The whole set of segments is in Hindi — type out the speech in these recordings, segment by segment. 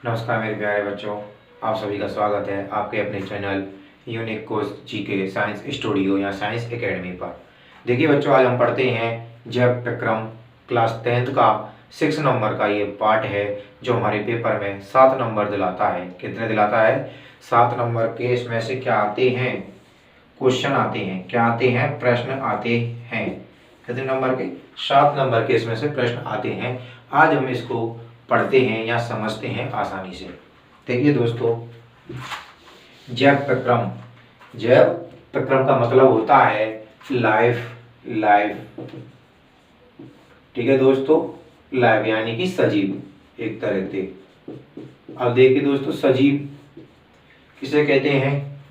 नमस्कार मेरे प्यारे बच्चों, आप सभी का स्वागत है आपके अपने channel unique course GK science studio या साइंस एकेडमी पर। देखिए बच्चों, आज हम पढ़ते हैं जैव प्रक्रम क्लास 10th का 6 नंबर का ये पार्ट है जो हमारे पेपर में 7 नंबर दिलाता है। कितने दिलाता है? 7 नंबर के। इसमें से क्या आते हैं? क्वेश्चन आते हैं। क्या आते हैं? प्रश्न आते हैं। कितने नंबर के? 7 नंबर के इसमें से प्रश्न आते हैं। आज हम इसको पढ़ते हैं या समझते हैं आसानी से। देखिए दोस्तों, जैव प्रक्रम, जैव प्रक्रम का मतलब होता है लाइफ। ठीक है दोस्तों, लाइफ यानी कि सजीव एक तरह से। अब देखिए दोस्तों, सजीव किसे कहते हैं?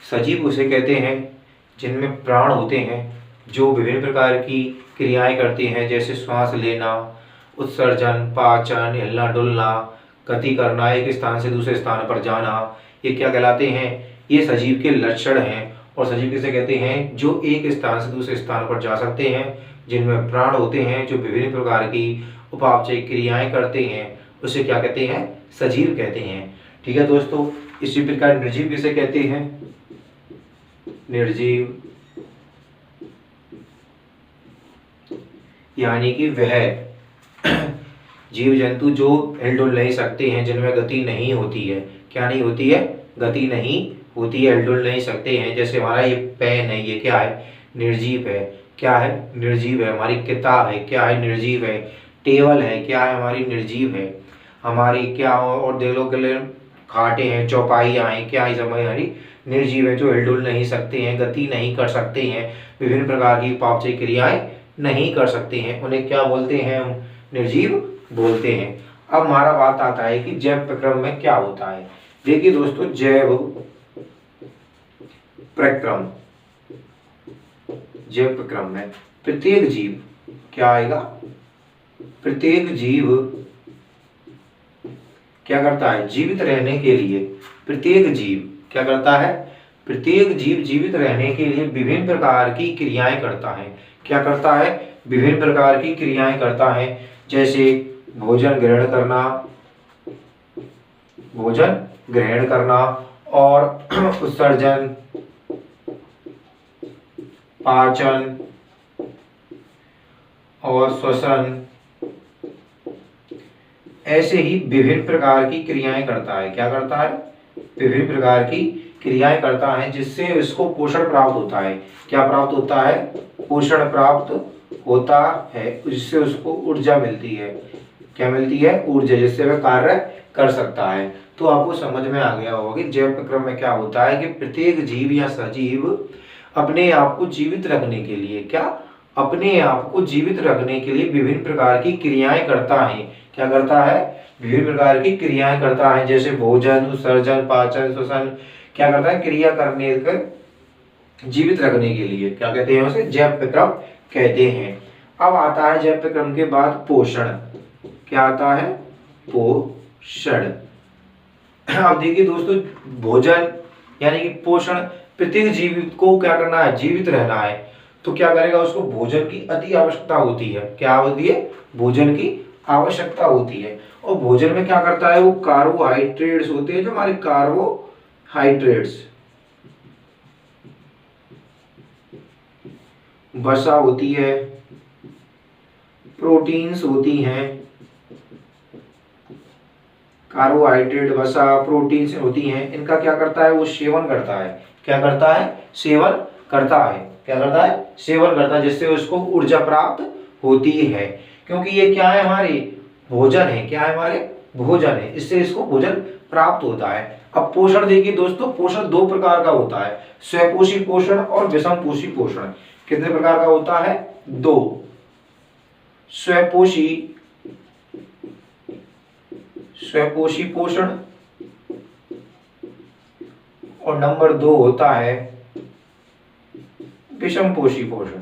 सजीव उसे कहते हैं जिनमें प्राण होते हैं, जो विभिन्न प्रकार की क्रियाएं करते हैं, जैसे श्वास लेना, उत्सर्जन, पाचन, हिलना डुलना, गति करना, एक स्थान से दूसरे स्थान पर जाना। ये क्या कहलाते हैं? ये सजीव के लक्षण हैं। और सजीव किसे कहते हैं? जो एक स्थान से दूसरे स्थान पर जा सकते हैं, जिनमें प्राण होते हैं, जो विभिन्न प्रकार की उपापचय क्रियाएं करते हैं, उसे क्या कहते हैं? सजीव कहते हैं। ठीक है दोस्तों, इसी प्रकार निर्जीव किसे कहते हैं? निर्जीव यानी कि वह जीव जंतु जो हिलडुल नहीं सकते हैं, जिनमें गति नहीं होती है। क्या नहीं होती है? गति नहीं होती है, हिलडुल नहीं सकते हैं। जैसे हमारा ये पेन है, ये क्या है? निर्जीव है। क्या है? निर्जीव है। हमारी किताब है, क्या है? निर्जीव है। टेबल है, क्या है? हमारी निर्जीव है। हमारी क्या और देख लो खाटे हैं, चौपाइयाँ हैं, क्या है? सब हमारी निर्जीव है, जो हिलडुल नहीं सकते हैं, गति नहीं कर सकते हैं, विभिन्न प्रकार की उपापचय क्रियाएं नहीं कर सकते हैं। उन्हें क्या बोलते हैं? हम निर्जीव बोलते हैं। अब हमारा बात आता है कि जैव प्रक्रम में क्या होता है। देखिए दोस्तों, जैव प्रक्रम में प्रत्येक जीव क्या आएगा? प्रत्येक जीव क्या करता है? जीवित रहने के लिए प्रत्येक जीव क्या करता है? प्रत्येक जीव जीवित रहने के लिए विभिन्न प्रकार की क्रियाएं करता है। क्या करता है? विभिन्न प्रकार की क्रियाएं करता है, जैसे भोजन ग्रहण करना और उत्सर्जन, पाचन और श्वसन, ऐसे ही विभिन्न प्रकार की क्रियाएं करता है। क्या करता है? विभिन्न प्रकार की क्रियाएं करता है, जिससे उसको पोषण प्राप्त होता है। क्या प्राप्त होता है? पोषण प्राप्त होता है, जिससे उसको ऊर्जा मिलती है। क्या मिलती है? ऊर्जा, जिससे वह कार्य कर सकता है। तो आपको समझ में आ गया होगा कि जैव प्रक्रम में क्या होता है कि प्रत्येक जीव या सजीव अपने आप को जीवित रखने के लिए अपने आप को जीवित रखने के लिए विभिन्न प्रकार की क्रियाएं करता है। क्या करता है? विभिन्न प्रकार की क्रियाएं करता है, जैसे भोजन, उत्सर्जन, पाचन, श्वसन। क्या करता है? क्रिया करने कर जीवित रखने के लिए क्या कहते हैं? उसे जैव प्रक्रम कहते हैं। अब आता है जैव प्रक्रम के बाद पोषण। क्या आता है? पोषण। अब देखिए दोस्तों, भोजन यानी कि पोषण, प्रत्येक जीव को क्या करना है? जीवित रहना है। तो क्या करेगा? उसको भोजन की अति आवश्यकता होती है। क्या होती है? भोजन की आवश्यकता होती है। और भोजन में क्या करता है? वो कार्बोहाइड्रेट्स होते हैं, जो हमारे कार्बोहाइड्रेट्स, वसा होती है, प्रोटीन्स होती हैं, कार्बोहाइड्रेट, वसा, प्रोटीन्स होती हैं। इनका क्या करता है? वो सेवन करता है। क्या करता है? सेवन करता है। क्या करता है? सेवन करता है, जिससे उसको ऊर्जा प्राप्त होती है। क्योंकि ये क्या है? हमारे भोजन है। क्या है? हमारे भोजन है, इससे इसको भोजन प्राप्त होता है। अब पोषण देखिए दोस्तों, पोषण 2 प्रकार का होता है, स्वपोषी पोषण और विषमपोषी पोषण। कितने प्रकार का होता है? 2। स्वपोषी पोषण और नंबर 2 होता है विषमपोषी पोषण।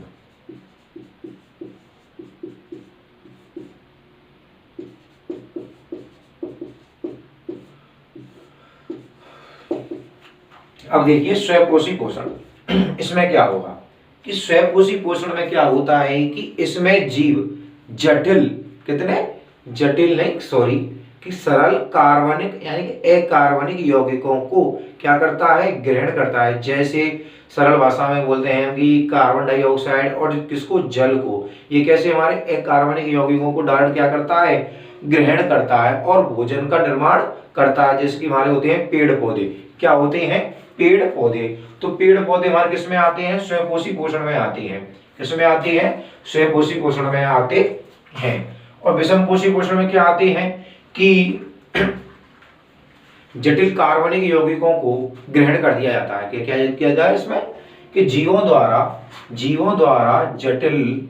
अब देखिए स्वपोषी पोषण, इसमें क्या होगा कि स्वपोषी पोषण में क्या होता है कि इसमें जीव जटिल, कितने जटिल नहीं, सॉरी, कि सरल कार्बनिक यानी कि अकार्बनिक यौगिकों को क्या करता है, ग्रहण करता है। जैसे सरल भाषा में बोलते हैं कि कार्बन डाइऑक्साइड और किसको, जल को, ये कैसे हमारे अकार्बनिक यौगिकों को डायरेक्ट क्या करता है, ग्रहण करता है और भोजन का निर्माण करता है। जैसे कि हमारे होते हैं पेड़ पौधे, क्या होते हैं, पेड़ पौधे। तो पेड़ पौधे हमारे किस में आते हैं, स्वयंपोषी पोषण में आती हैं। किस में आती है, स्वयंपोषी पोषण में आते हैं। और विषमपोषी पोषण में क्या आते हैं कि जटिल कार्बनिक यौगिकों को ग्रहण कर दिया जाता है। क्या किया जाए इसमें कि जीवों द्वारा जटिल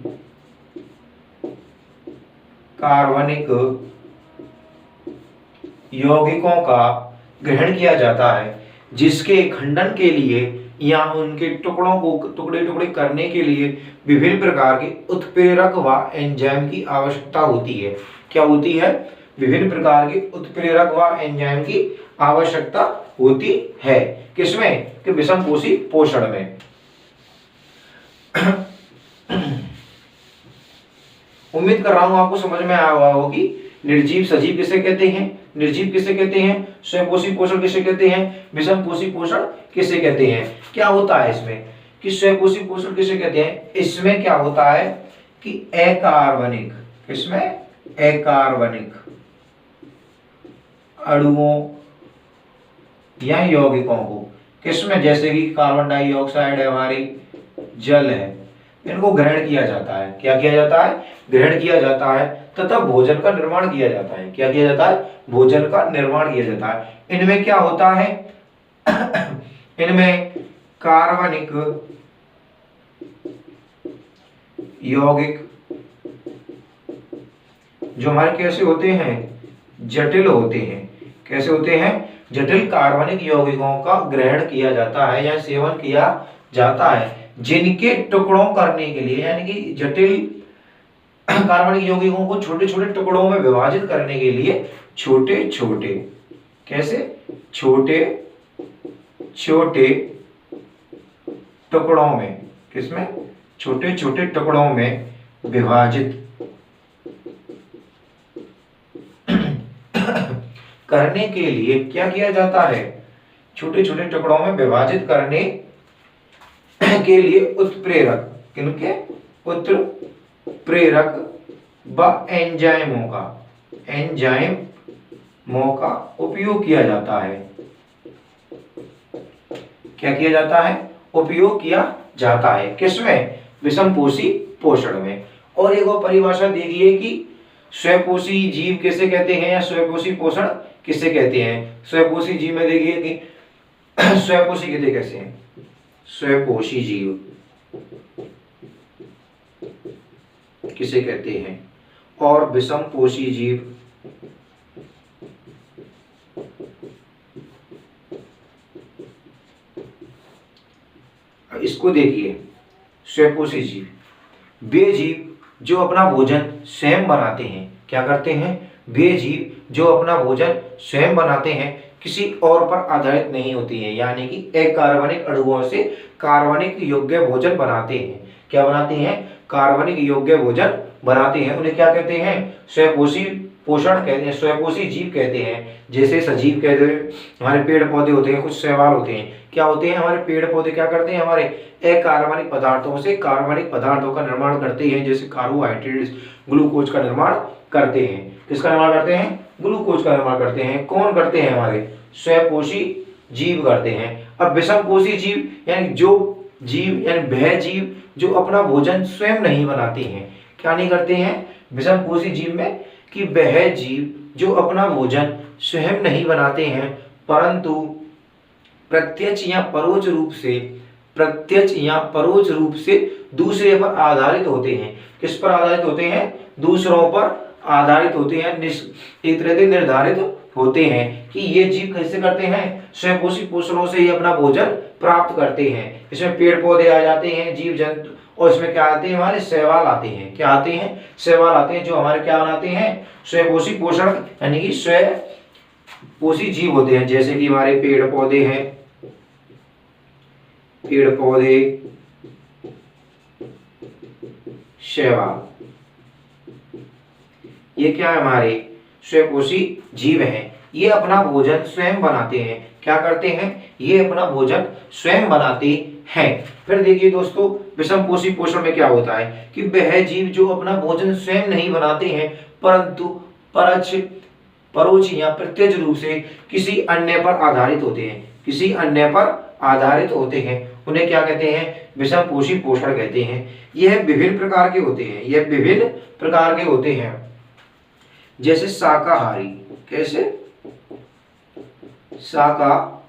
कार्बनिक यौगिकों का ग्रहण किया जाता है, जिसके खंडन के लिए या उनके टुकड़ों को टुकड़े टुकड़े करने के लिए विभिन्न प्रकार के उत्प्रेरक व एंजाइम की आवश्यकता होती है। क्या होती है, विभिन्न प्रकार के उत्प्रेरक व एंजाइम की आवश्यकता होती है। किसमें, कि विषमपोषी पोषण में। उम्मीद कर रहा हूं आपको समझ में आया हुआ होगी। निर्जीव सजीव किसे कहते हैं, निर्जीव किसे कहते हैं, स्वयंपोषी पोषण किसे कहते हैं, विषमपोषी पोषण किसे कहते हैं। क्या होता है इसमें कि स्वयंपोषी पोषण किसे कहते हैं, इसमें क्या होता है कि अकार्बनिक, किसमें, अकार्बनिक अणुओं या यौगिकों को, किसमें, जैसे कि कार्बन डाइऑक्साइड है, हमारी जल है, इनको ग्रहण किया जाता है। क्या किया जाता है, ग्रहण किया जाता है तथा भोजन का निर्माण किया जाता है। क्या किया जाता है, भोजन का निर्माण किया जाता है। इनमें क्या होता है इनमें कार्बनिक यौगिक जो हमारे कैसे होते हैं, जटिल होते हैं। कैसे होते हैं, जटिल कार्बनिक यौगिकों का ग्रहण किया जाता है या सेवन किया जाता है, जिनके टुकड़ों करने के लिए, यानी कि जटिल कार्बनिक यौगिकों को छोटे छोटे टुकड़ों में विभाजित करने के लिए छोटे छोटे, कैसे, छोटे छोटे टुकड़ों में, किसमें, छोटे छोटे टुकड़ों में विभाजित करने के लिए क्या किया जाता है, छोटे छोटे टुकड़ों में विभाजित करने के लिए उत्प्रेरक, किनके, उत्प्रेरक व एंजाइमों का उपयोग किया जाता है। क्या किया जाता है, उपयोग किया जाता है। किसमें, विषमपोषी पोषण में। और एक और परिभाषा दे दी है कि स्वयंपोषी जीव किसे कहते हैं या स्वयंपोषी पोषण किसे कहते हैं। स्वयंपोषी जीव में देखिए कि स्वयंपोषी कहते कैसे हैं, स्वयंपोषी जीव किसे कहते हैं और विषमपोषी जीव इसको देखिए। स्वयंपोषी जीव वे जीव जो अपना भोजन स्वयं बनाते हैं। क्या करते हैं, वे जीव जो अपना भोजन स्वयं बनाते हैं, किसी और पर आधारित नहीं होती है, यानी कि अकार्बनिक अणुओं से कार्बनिक योग्य भोजन बनाते हैं। क्या बनाते हैं, कार्बनिक योग्य भोजन बनाते हैं। उन्हें क्या कहते हैं, स्वयंपोषी पोषण कहते हैं, स्वयंपोषी जीव कहते हैं। जैसे सजीव कहते हैं, हमारे पेड़ पौधे होते हैं, कुछ शैवाल होते हैं। क्या होते हैं, हमारे पेड़ पौधे क्या करते हैं, हमारे अकार्बनिक पदार्थों से कार्बनिक पदार्थों का निर्माण करते हैं, जैसे कार्बोहाइड्रेट्स, ग्लूकोज का निर्माण करते हैं। किसका निर्माण करते हैं, ग्लूकोज का निर्माण करते हैं। कौन करते हैं, हमारे स्वयंपोषी जीव करते हैं। अब विषमपोषी जीव यानी जो जीव यानी वह जीव जो अपना भोजन स्वयं नहीं बनाते हैं। क्या नहीं करते हैं, विषमपोषी जीव में कि वह जीव जो अपना भोजन स्वयं नहीं बनाते हैं, परंतु प्रत्यक्ष या परोक्ष रूप से दूसरे पर आधारित होते हैं। किस पर आधारित होते हैं, दूसरों पर आधारित होते हैं, एक तरह से निर्धारित होते हैं कि ये जीव कैसे करते हैं, स्वयंपोषी पोषणों से ही अपना भोजन प्राप्त करते हैं। इसमें पेड़ पौधे आ जाते हैं, जीव जंतु, और इसमें क्या आते हैं, हमारे शैवाल आते हैं। क्या आते हैं, शैवाल आते हैं, जो हमारे क्या बनाते हैं, स्वयंपोषी पोषण यानी कि स्वयंपोषी जीव होते हैं। जैसे कि हमारे पेड़ पौधे हैं, पेड़ पौधे, शैवाल, ये क्या है, हमारे स्वयंपोषी जीव हैं। ये अपना भोजन स्वयं बनाते हैं। क्या करते हैं? ये अपना भोजन स्वयं बनाते हैं। फिर देखिए दोस्तों, विषमपोषी पोषण में क्या होता है कि वह जीव जो अपना भोजन स्वयं नहीं बनाते हैं परंतु परोक्ष या प्रत्यक्ष रूप से किसी अन्य पर आधारित होते हैं, किसी अन्य पर आधारित होते हैं, उन्हें क्या कहते हैं? विषमपोषी पोषण कहते हैं। यह विभिन्न प्रकार के होते हैं, यह विभिन्न प्रकार के होते हैं। जैसे शाकाहारी, कैसे? शाकाहारी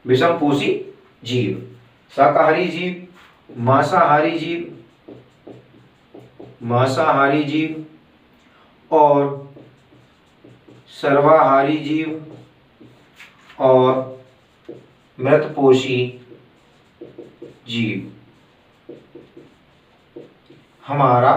विषमपोषी जीव, शाकाहारी जीव, मांसाहारी जीव और सर्वाहारी जीव और मृतपोषी जीव। हमारा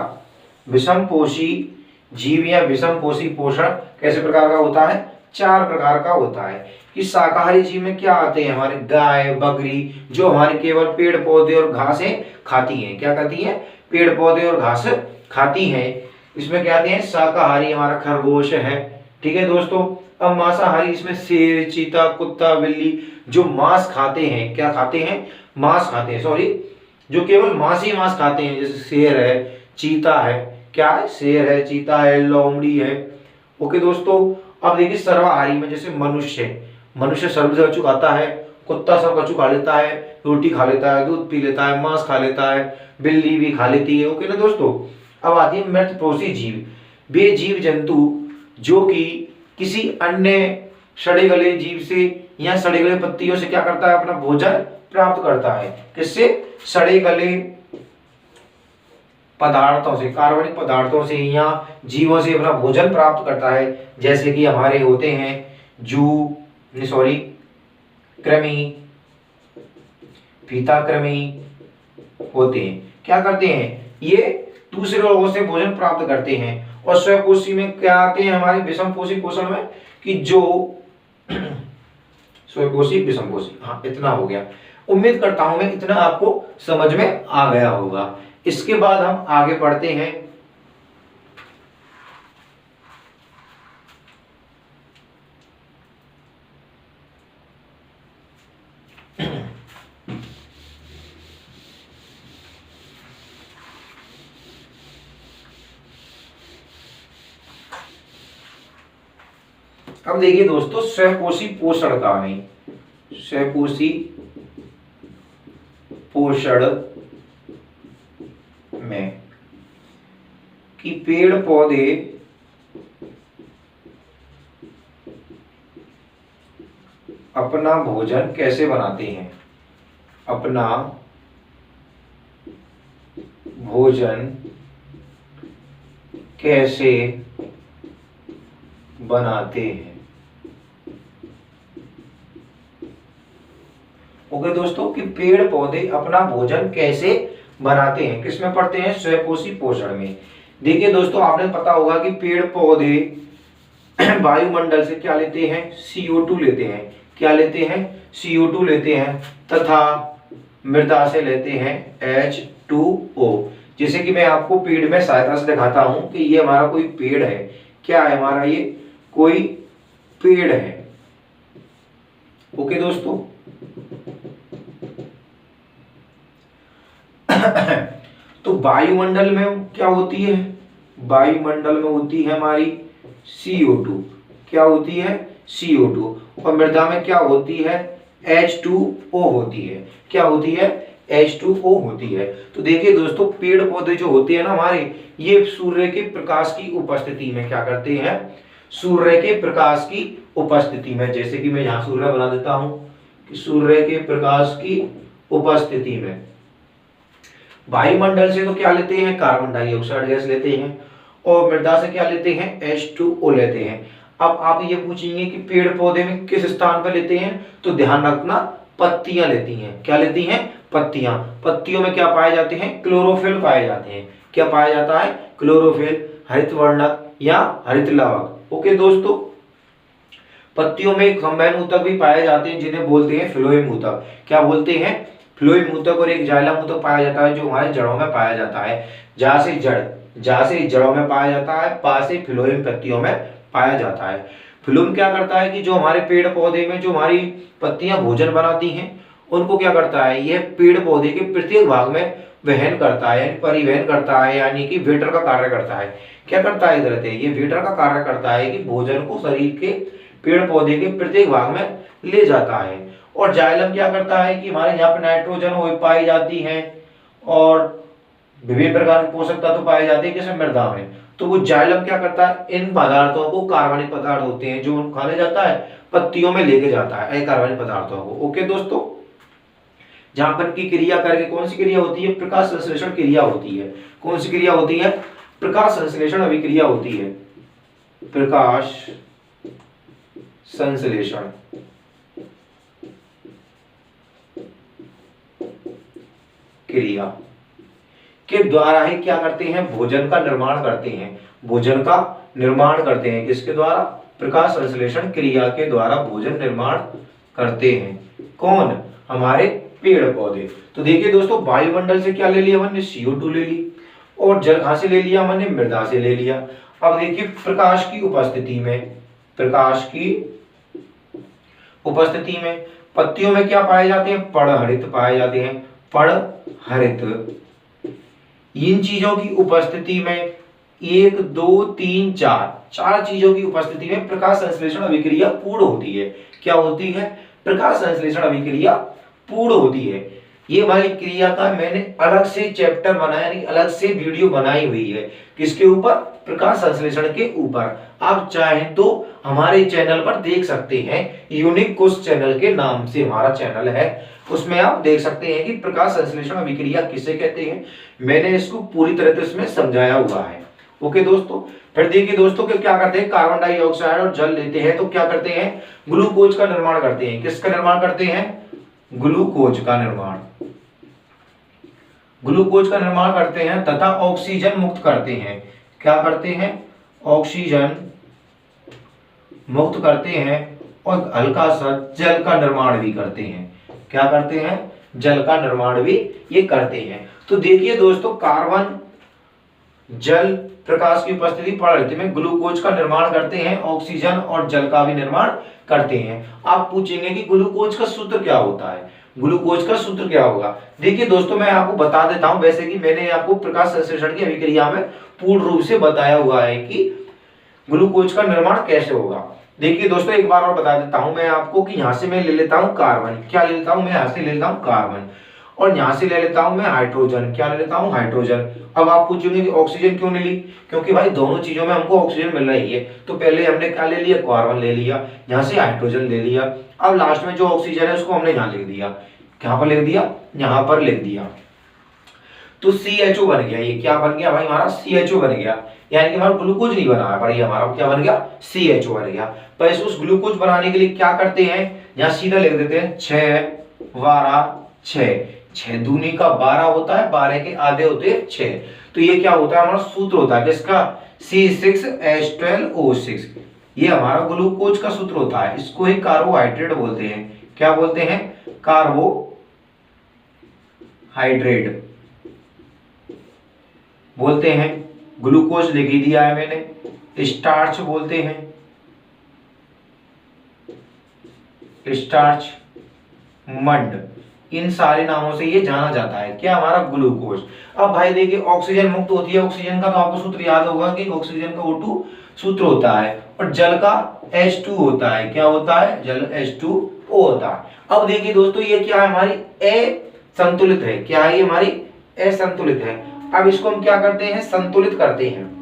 विषमपोषी जीव या विषमपोषी पोषण कैसे प्रकार का होता है? 4 प्रकार का होता है। कि शाकाहारी जीव में क्या आते हैं? हमारे गाय, बकरी, जो हमारे केवल पेड़ पौधे और घासें खाती हैं। क्या खाती हैं? पेड़ पौधे और घास खाती हैं। इसमें क्या आते हैं? शाकाहारी हमारा खरगोश है। ठीक है दोस्तों। अब मांसाहारी, इसमें शेर, चीता, कुत्ता, बिल्ली, जो मांस खाते हैं। क्या खाते हैं? मांस खाते हैं, सॉरी, जो केवल मांस ही मांस खाते हैं। जैसे शेर है, चीता है, क्या है? शेर है, चीता है, लोमड़ी है। ओके दोस्तों। अब देखिए सर्वाहारी में जैसे मनुष्य सब कछु खाता है, कुत्ता सब कछु खा लेता है, रोटी खा लेता है, दूध पी लेता है, मांस खा लेता है, बिल्ली भी खा लेती है। ओके ना दोस्तों। अब आती है मृतपोषी जीव। वे जीव जंतु जो कि किसी अन्य सड़े गले जीव से या सड़े गले पत्तियों से क्या करता है? अपना भोजन प्राप्त करता है। किससे? सड़े गले पदार्थों से, कार्बनिक पदार्थों से या जीवों से अपना भोजन प्राप्त करता है। जैसे कि हमारे होते हैं कृमि, फीता कृमि होते हैं। क्या करते हैं? ये दूसरे लोगों से भोजन प्राप्त करते हैं। और स्वयंपोषी में क्या आते हैं हमारे विषमपोषी पोषण में? कि जो स्वयंपोषी, विषमपोषी, हाँ इतना हो गया। उम्मीद करता हूं मैं इतना आपको समझ में आ गया होगा। इसके बाद हम आगे बढ़ते हैं। अब देखिए दोस्तों, स्वयंपोषी पोषण का है। स्वयंपोषी पोषण में कि पेड़ पौधे अपना भोजन कैसे बनाते हैं? अपना भोजन कैसे बनाते हैं? ओके दोस्तों, कि पेड़ पौधे अपना भोजन कैसे बनाते हैं, किसमें पढ़ते हैं? स्वयंपोषी पोषण में। देखिए दोस्तों, आपने पता होगा कि पेड़ पौधे वायुमंडल से क्या लेते हैं? CO2 लेते हैं। क्या लेते हैं? CO2 लेते हैं तथा मृदा से लेते हैं H2O। जैसे कि मैं आपको पेड़ में सहायता से दिखाता हूं कि ये हमारा कोई पेड़ है। क्या है हमारा? ये कोई पेड़ है। ओके दोस्तों। तो वायुमंडल में क्या होती है? वायुमंडल में होती है हमारी CO2। क्या होती है? CO2। और मृदा में क्या होती है? H2O होती है। क्या होती है? H2O होती है। तो देखिए दोस्तों, पेड़ पौधे जो होते हैं ना हमारे, ये सूर्य के प्रकाश की उपस्थिति में क्या करते हैं? सूर्य के प्रकाश की उपस्थिति में, जैसे कि मैं यहां सूर्य बना देता हूं कि सूर्य के प्रकाश की उपस्थिति में वायुमंडल से तो क्या लेते हैं? कार्बन डाइऑक्साइड गैस लेते हैं। और मृदा से क्या लेते हैं? H2O लेते हैं। अब आप ये पूछेंगे कि पेड़ पौधे में किस स्थान पर लेते हैं? तो ध्यान रखना, पत्तियां लेती हैं। क्या लेती हैं? पत्तियां। पत्तियों में क्या पाए जाते हैं? क्लोरोफिल पाए जाते हैं। क्या पाया जाता है? क्लोरोफिल, हरित वर्णक या हरित लवक। ओके दोस्तों। पत्तियों में खंभैन ऊतक भी पाए जाते हैं जिन्हें बोलते हैं फ्लोएम ऊतक। क्या बोलते हैं? फ्लोएम ऊतक और एक जाइलम ऊतक पाया जाता है जो हमारे जड़ों में पाया जाता है। जा से जड़ों में पाया जाता है, पा से फ्लोएम पत्तियों में पाया जाता है। फ्लोएम क्या करता है कि जो हमारे पेड़ पौधे में जो हमारी पत्तियां भोजन बनाती हैं उनको क्या करता है, यह पेड़ पौधे के प्रत्येक भाग में वहन करता है, परिवहन करता है, यानी कि वेटर का कार्य करता है। क्या करता है इधर ये वेटर का कार्य करता है कि भोजन को शरीर के पेड़ पौधे के प्रत्येक भाग में ले जाता है। और जाइलम क्या करता है कि हमारे यहाँ पे नाइट्रोजन वो पाई जाती है और विभिन्न प्रकार के पोषक तत्व पाए जाते हैं किसमें, मृदा में। तो वो जाइलम क्या करता है, इन पदार्थों को, कार्बनिक पदार्थ होते हैं जो खाने जाता है, पत्तियों में लेके जाता है अकार्बनिक पदार्थों को। ओके दोस्तों, जापन की क्रिया करके कौन सी क्रिया होती है, प्रकाश संश्लेषण क्रिया होती है। कौन सी क्रिया होती है, प्रकाश संश्लेषण अभिक्रिया होती है, प्रकाश संश्लेषण क्रिया के द्वारा ही क्या करते हैं, भोजन का निर्माण करते हैं। भोजन का निर्माण करते हैं किसके द्वारा, प्रकाश संश्लेषण क्रिया के द्वारा भोजन निर्माण करते हैं। कौन, हमारे पेड़ पौधे। तो देखिए दोस्तों, वायुमंडल से क्या ले लिया हमने, CO2 ले ली, और जल कहां से ले लिया हमने, मृदा से ले लिया। अब देखिए प्रकाश की उपस्थिति में, प्रकाश की उपस्थिति में पत्तियों में क्या पाए जाते हैं, पड़हरित पाए जाते हैं, पड़हरित। इन चीजों की उपस्थिति में 1 2 3 4 चीजों की उपस्थिति में प्रकाश संश्लेषण अभिक्रिया पूर्ण होती है। क्या होती है, प्रकाश संश्लेषण अभिक्रिया पूर्ण होती है। ये वाली क्रिया का मैंने अलग से चैप्टर बनाया, नहीं अलग से वीडियो बनाई हुई है। किसके ऊपर, प्रकाश संश्लेषण के ऊपर। आप चाहें तो हमारे चैनल पर देख सकते हैं, यूनिक कोर्स चैनल के नाम से हमारा चैनल है, उसमें आप देख सकते हैं कि प्रकाश संश्लेषण अभिक्रिया किसे कहते हैं। मैंने इसको पूरी तरह से इसमें समझाया हुआ है। ओके दोस्तों, फिर देखिए दोस्तों कि क्या करते हैं, कार्बन डाइऑक्साइड और जल लेते हैं तो क्या करते हैं, ग्लूकोज का निर्माण करते हैं। किसका निर्माण करते हैं, ग्लूकोज का निर्माण, ग्लूकोज का निर्माण करते हैं तथा ऑक्सीजन मुक्त करते हैं। क्या करते हैं, ऑक्सीजन मुक्त करते हैं और हल्का सा जल का निर्माण भी करते हैं। क्या करते हैं, जल का निर्माण भी ये करते हैं। तो देखिए दोस्तों, कार्बन, जल, प्रकाश की उपस्थिति पड़हरित में ग्लूकोज का निर्माण करते हैं, ऑक्सीजन और जल का भी निर्माण करते हैं। आप पूछेंगे कि ग्लूकोज का सूत्र क्या होता है, ग्लूकोज का सूत्र क्या होगा। देखिए दोस्तों, मैं आपको बता देता हूं, वैसे कि मैंने आपको प्रकाश संश्लेषण की अभिक्रिया में पूर्ण रूप से बताया हुआ है कि ग्लूकोज का निर्माण कैसे होगा। देखिए दोस्तों, एक बार और बता देता हूं मैं आपको कि यहां से मैं ले लेता हूं कार्बन। क्या ले लेता हूं मैं, यहां से ले लेता हूं कार्बन, और यहां से ले लेता हूं मैं हाइड्रोजन। क्या ले लेता हूं, हाइड्रोजन। अब आप पूछोगे कि ऑक्सीजन क्यों नहीं ली, क्योंकि भाई दोनों चीजों में हमको ऑक्सीजन मिल रही है। तो पहले हमने क्या ले लिया, कार्बन ले लिया, यहां से हाइड्रोजन ले लिया, अब लास्ट में जो ऑक्सीजन है उसको हमने यहाँ लिख दिया। कहां पर लिख दिया, यहां पर लिख दिया। तो CHO बन गया। ये क्या बन गया भाई, हमारा CHO बन गया। यानी कि हमारा ग्लूकोज नहीं बना है, पर ये हमारा क्या बन गया, CHO बन गया। पर उस ग्लूकोज बनाने के लिए क्या करते हैं, यहाँ सीधा लिख देते हैं 6 12 6। 6 दूनी का 12 होता है, 12 के आधे होते हैं 6। तो ये क्या होता है, हमारा सूत्र होता है किसका, C6H12O6। ये हमारा ग्लूकोज का सूत्र होता है। इसको ही कार्बोहाइड्रेट बोलते हैं। क्या बोलते हैं, कार्बोहाइड्रेट बोलते हैं। ग्लूकोज लिख ही दिया है मैंने। स्टार्च बोलते हैं, स्टार्च, मंड, इन सारे नामों से ये जाना जाता है। क्या, हमारा ग्लूकोज। अब भाई देखिए, ऑक्सीजन मुक्त होती है। ऑक्सीजन का तो आपको सूत्र याद होगा कि ऑक्सीजन का O2 सूत्र होता है, और जल का H2 होता है। क्या होता है, जल H2O होता है। अब देखिए दोस्तों, ये क्या है, हमारी असंतुलित है। क्या है, ये हमारी असंतुलित है। अब इसको हम क्या करते हैं, संतुलित करते हैं।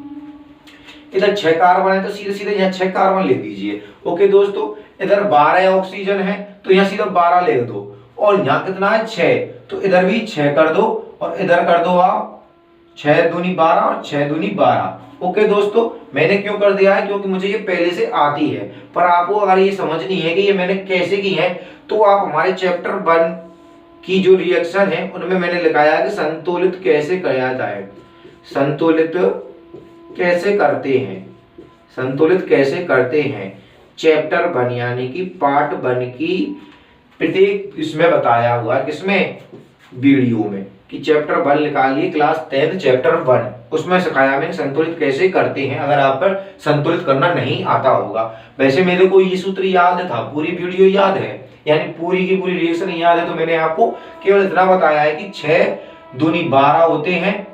इधर 6 कार्बन है तो सीधे सीधे यहाँ 6 कार्बन लिख दीजिए। ओके दोस्तों, इधर 12 ऑक्सीजन है तो यहाँ सीधा 12 लिख दो, और यहाँ कितना है 6, तो इधर भी 6 कर दो, और इधर कर दो आप 6 दूनी 12 और 6 दूनी 12। ओके दोस्तों, मैंने क्यों कर दिया है, क्योंकि मुझे ये पहले से आती है। पर आपको अगर ये समझनी है कि ये मैंने कैसे की है, तो आप हमारे चैप्टर 1 की जो रिएक्शन है उनमें मैंने लिखाया है कि संतुलित कैसे किया जाए, संतुलित कैसे करते हैं, संतुलित कैसे करते हैं। चैप्टर 1 यानी कि पार्ट 1 की प्रत्येक इसमें बताया हुआ है। किसमें, वीडियो में कि चैप्टर 1 निकालिए, क्लास 10 चैप्टर 1, उसमें सिखाया मैंने संतुलित कैसे करते हैं, अगर आप पर संतुलित करना नहीं आता होगा। वैसे मेरे को ये सूत्र याद था, पूरी वीडियो याद है, यानी पूरी की पूरी रिएक्शन याद है, तो मैंने आपको केवल इतना बताया है कि 6 दूनी 12 होते हैं,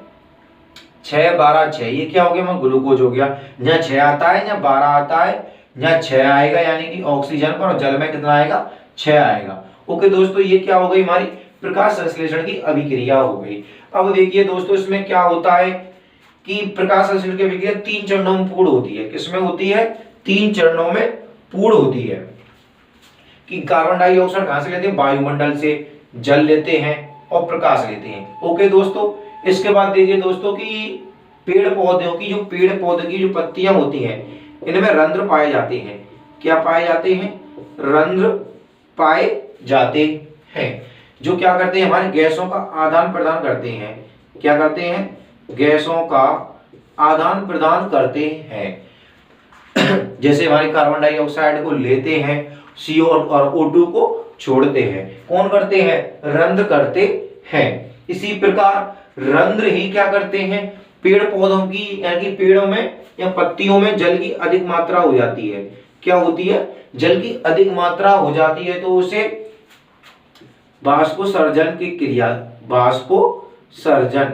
6 12 6, ये क्या हो गया, मैं ग्लूकोज हो गया, यहाँ 6 आता है यहाँ 12 आता है, यहाँ 6 आएगा, यानी कि ऑक्सीजन पर, और जल में कितना आएगा 6 आएगा। ओके दोस्तों, ये क्या हो गई हमारी प्रकाश संश्लेषण की अभिक्रिया हो गई। अब देखिए दोस्तों, इसमें क्या होता है कि प्रकाश संश्लेषण की अभिक्रिया 3 चरणों में पूर्ण होती है। किसमें होती है? 3 चरणों में पूर्ण होती है। कि कार्बन डाइऑक्साइड कहां से लेते हैं? वायुमंडल से, जल लेते हैं और प्रकाश लेते हैं। ओके दोस्तों, इसके बाद देखिए दोस्तों कि पेड़ पौधों की जो पत्तियां होती हैं, इनमें रंध्र पाए जाते हैं। क्या पाए जाते हैं? रंध्र पाए जाते हैं, जो क्या करते हैं, हमारे गैसों का आदान प्रदान करते हैं। क्या करते हैं? गैसों का आदान प्रदान करते हैं। जैसे हमारे कार्बन डाइऑक्साइड को लेते हैं, CO और O2 को छोड़ते हैं। कौन करते हैं? रंध्र करते हैं। इसी प्रकार रंध्र ही क्या करते हैं? पेड़ पौधों की, यानी पेड़ों में या पत्तियों में जल की अधिक मात्रा हो जाती है। क्या होती है? जल की अधिक मात्रा हो जाती है, तो उसे बाष्पोत्सर्जन की क्रिया, बाष्पोत्सर्जन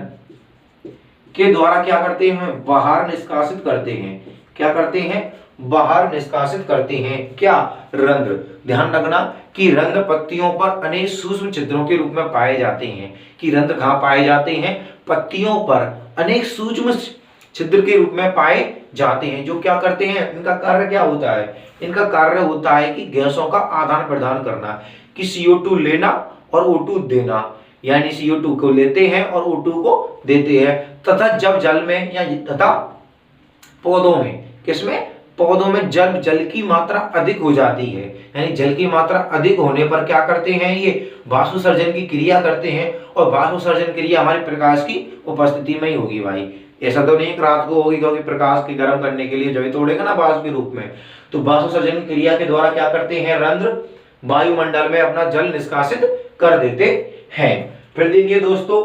के द्वारा क्या करते हैं? बाहर निष्कासित करते हैं। क्या करते हैं? बाहर निष्कासित करते हैं। क्या? रंध्र। ध्यान रखना कि रंध्र पत्तियों पर अनेक सूक्ष्म छिद्रों के रूप में पाए जाते हैं। कि रंध्र कहाँ पाए जाते हैं? पत्तियों पर अनेक सूक्ष्म छिद्र के रूप में पाए जाते हैं, जो क्या करते हैं? इनका कार्य क्या होता है? इनका कार्य होता है कि गैसों का आदान प्रदान करना, कि CO2 लेना और O2 देना, यानी CO2 को लेते हैं और O2 को देते हैं। तथा जब जल में या तथा पौधों में, किसमें? पौधों में जल की मात्रा अधिक हो जाती है, यानी जल की मात्रा अधिक होने पर क्या करते हैं? ये वाष्पोत्सर्जन की क्रिया करते हैं, और वाष्पोत्सर्जन क्रिया हमारे प्रकाश की उपस्थिति में ही होगी भाई। ऐसा तो नहीं रात को होगी, क्योंकि प्रकाश की गर्म करने के लिए जब तोड़ेगा ना वाष्प के रूप में, तो वाष्पोत्सर्जन क्रिया के द्वारा क्या करते हैं? रंध्र वायुमंडल में अपना जल निष्कासित कर देते हैं। फिर देखिए दोस्तों,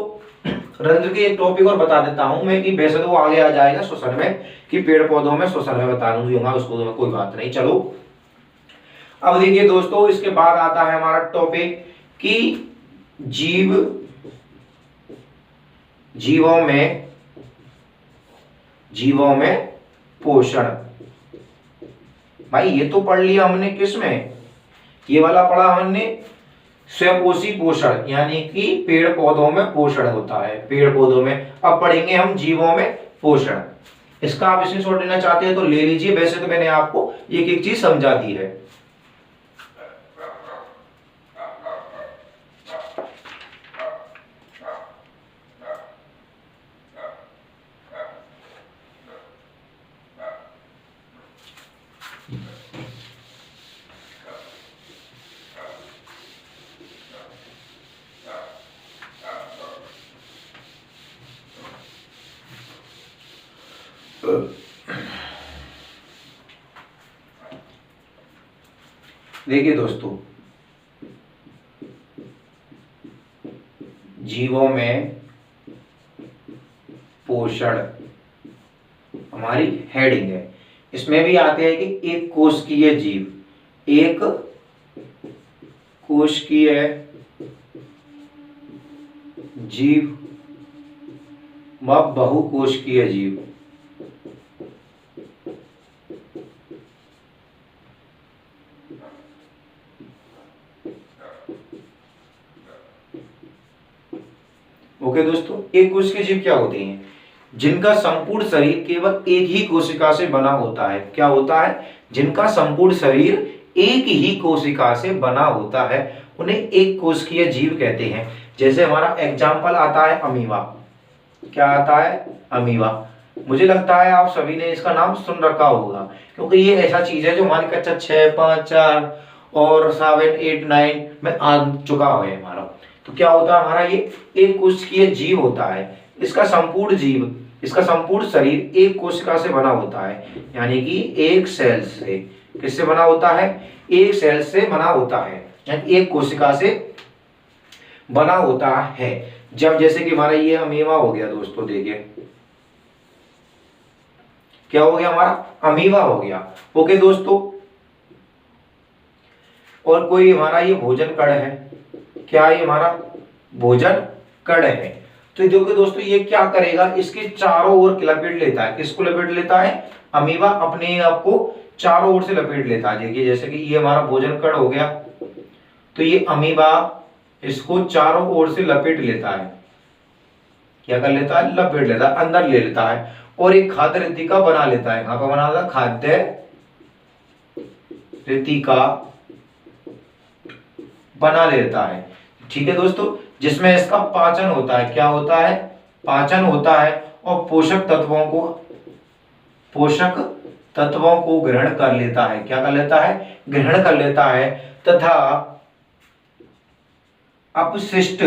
रंध्र के एक टॉपिक और बता देता हूं मैं, कि वैसे तो वो आगे आ जाएगा श्वसन में, कि पेड़ पौधों में श्वसन में बता दूंगा, उसको कोई बात नहीं। चलो अब देखिए दोस्तों, इसके बाद आता है हमारा टॉपिक कि जीवों में पोषण। भाई ये तो पढ़ लिया हमने, किसमें? ये वाला पढ़ा हमने स्वपोषी पोषण, यानी कि पेड़ पौधों में पोषण होता है, पेड़ पौधों में। अब पढ़ेंगे हम जीवों में पोषण। इसका आप स्क्रीनशॉट लेना चाहते हैं तो ले लीजिए, वैसे तो मैंने आपको एक एक चीज समझा दी है। देखिए दोस्तों, जीवों में पोषण हमारी हेडिंग है। इसमें भी आते हैं कि एक कोशिकीय जीव, एक कोशिकीय जीव व बहुकोशिकीय जीव। ओके दोस्तों, एक कोशिकीय जीव क्या होते हैं? जिनका संपूर्ण शरीर केवल एक ही कोशिका से बना होता है। क्या होता है? जिनका संपूर्ण शरीर एक ही कोशिका से बना होता है, उन्हें एक कोशिकीय जीव कहते हैं। जैसे हमारा एग्जाम्पल आता है अमीबा। क्या आता है? अमीबा। मुझे लगता है आप सभी ने इसका नाम सुन रखा होगा, क्योंकि ये ऐसा चीज है जो हमारी कक्षा 6, 5, 4 और 7, 8, 9 में आ चुका है हमारा। तो क्या होता है हमारा? ये एक कोशिकीय जीव होता है। इसका संपूर्ण शरीर एक कोशिका से बना होता है, यानी कि एक सेल से। किससे बना होता है? एक सेल से बना होता है, यानी एक कोशिका से बना होता है। जब जैसे कि हमारा ये अमीबा हो गया दोस्तों, देखिए क्या हो गया, हमारा अमीबा हो गया। ओके दोस्तों, और कोई हमारा ये भोजन कण है, क्या ये हमारा भोजन कण है। तो देखो दोस्तों ये क्या करेगा, इसके चारों ओर लपेट लेता है। किसको लपेट लेता है, अमीबा अपने आप को चारों ओर से लपेट लेता है। देखिए जैसे कि ये हमारा भोजन कण हो गया, तो ये अमीबा इसको चारों ओर से लपेट लेता है। क्या कर लेता है, लपेट लेता है, अंदर ले लेता है, और एक खाद्य रितिका बना लेता है। कहां पर बना लेता है, खाद्य रितिका बना लेता है। ठीक है दोस्तों, जिसमें इसका पाचन होता है। क्या होता है, पाचन होता है, और पोषक तत्वों को ग्रहण कर लेता है। क्या कर लेता है, ग्रहण कर लेता है, तथा अपशिष्ट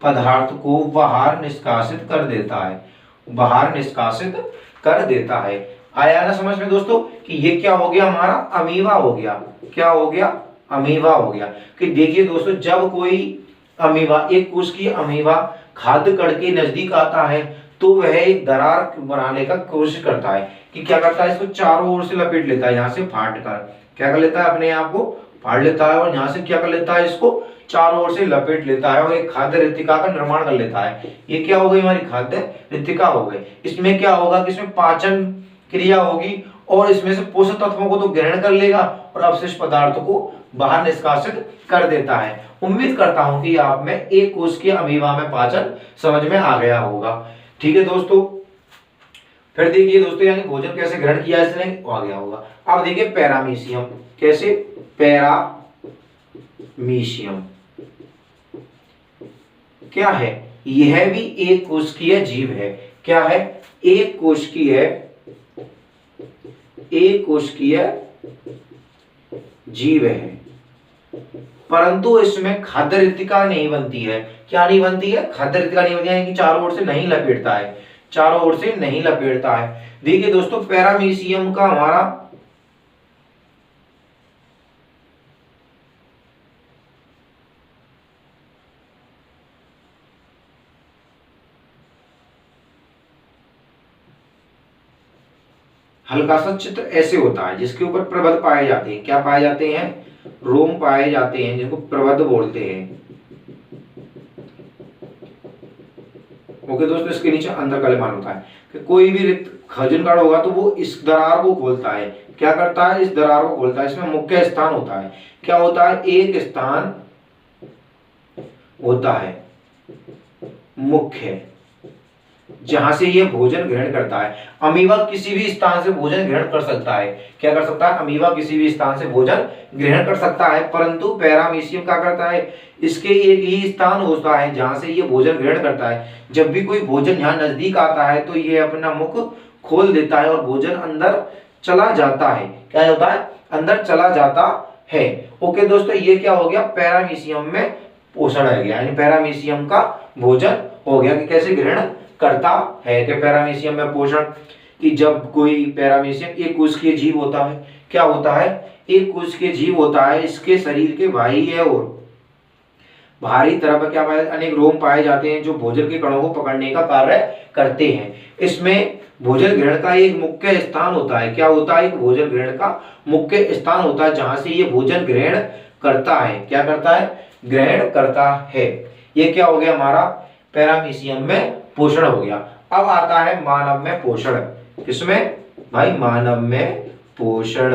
पदार्थ को बाहर निष्कासित कर देता है, बाहर निष्कासित कर देता है। आया ना समझ में दोस्तों, कि ये क्या हो गया, हमारा अमीबा हो गया। क्या हो गया, अमीबा हो गया। कि देखिए दोस्तों, जब कोई अमीबा, एक कोशिकीय अमीबा खाद्य कण के नजदीक आता है, तो वह एक दरार बनाने का कोशिश करता है। कि क्या करता है, इसको चारों ओर से लपेट लेता है, यहाँ से फाड़ कर क्या कर लेता है, अपने आप को फाड़ लेता है, और यहाँ से क्या कर लेता है, इसको चारों ओर से लपेट लेता है, और एक खाद्य रितिका का निर्माण कर लेता है। ये क्या हो गई, हमारी खाद्य रितिका हो गई। इसमें क्या होगा कि इसमें पाचन क्रिया होगी, और इसमें से पोषक तत्वों को तो ग्रहण कर लेगा, और अवशिष्ट पदार्थों को बाहर निष्कासित कर देता है। उम्मीद करता हूं कि आप में एक कोशिकीय अमीबा में पाचन समझ में आ गया होगा। ठीक है दोस्तों, फिर देखिए दोस्तों, यानी भोजन कैसे ग्रहण किया इसने आ गया होगा। अब देखिए पैरामीशियम, कैसे, पैरामीशियम क्या है, यह भी एक कोशिकीय जीव है। क्या है, एक कोशिकीय जीव है, परंतु इसमें खाद्य रितिका नहीं बनती है। क्या नहीं बनती है, खाद्य रितिका नहीं बनती है, यानी कि चारों ओर से नहीं लपेटता है, चारों ओर से नहीं लपेटता है। देखिए दोस्तों, पैरामीशियम का हमारा हल्का सा चित्र ऐसे होता है, जिसके ऊपर प्रबंध पाए जाते हैं। क्या पाए जाते हैं, रोम पाए जाते हैं, जिनको प्रबंध बोलते हैं। ओके दोस्तों, इसके नीचे अंदर कलेमान होता है। कि कोई भी खजन कार्ड होगा तो वो इस दरार को खोलता है। क्या करता है, इस दरार को खोलता है। इसमें मुख्य स्थान होता है। क्या होता है, एक स्थान होता है मुख्य, जहां से ये भोजन ग्रहण करता है। अमीबा किसी भी स्थान से भोजन ग्रहण कर सकता है। क्या कर सकता है, अमीबा किसी भी स्थान से भोजन ग्रहण कर सकता है, परंतु पैरामीशियम क्या करता है, इसके एक ही स्थान होता है जहां से ये भोजन ग्रहण करता है। जब भी कोई भोजन यहाँ नजदीक आता है, तो ये अपना मुख खोल देता है, और भोजन अंदर चला जाता है। क्या होता है, अंदर चला जाता है। ओके दोस्तों, ये क्या हो गया, पैरामीशियम में पोषण है गया, यानी पैरामीशियम का भोजन हो गया। कि कैसे ग्रहण करता है, कि पैरामीशियम में पोषण, कि जब कोई पैरामीशियम एक कोशिकीय जीव होता है। क्या होता है, एक कोशिकीय जीव होता है। इसके शरीर के बाह्य और बाहरी तरफ क्या पाए, अनेक रोम पाए जाते हैं, जो भोजन के कणों को पकड़ने का कार्य करते हैं। इसमें भोजन ग्रहण का एक मुख्य स्थान होता है। क्या होता है, एक भोजन ग्रहण का मुख्य स्थान होता है, जहां से ये भोजन ग्रहण करता है। क्या करता है, ग्रहण करता है। ये क्या हो गया, हमारा पैरामीशियम में पोषण हो गया। अब आता है मानव में पोषण। किसमें भाई, मानव में पोषण।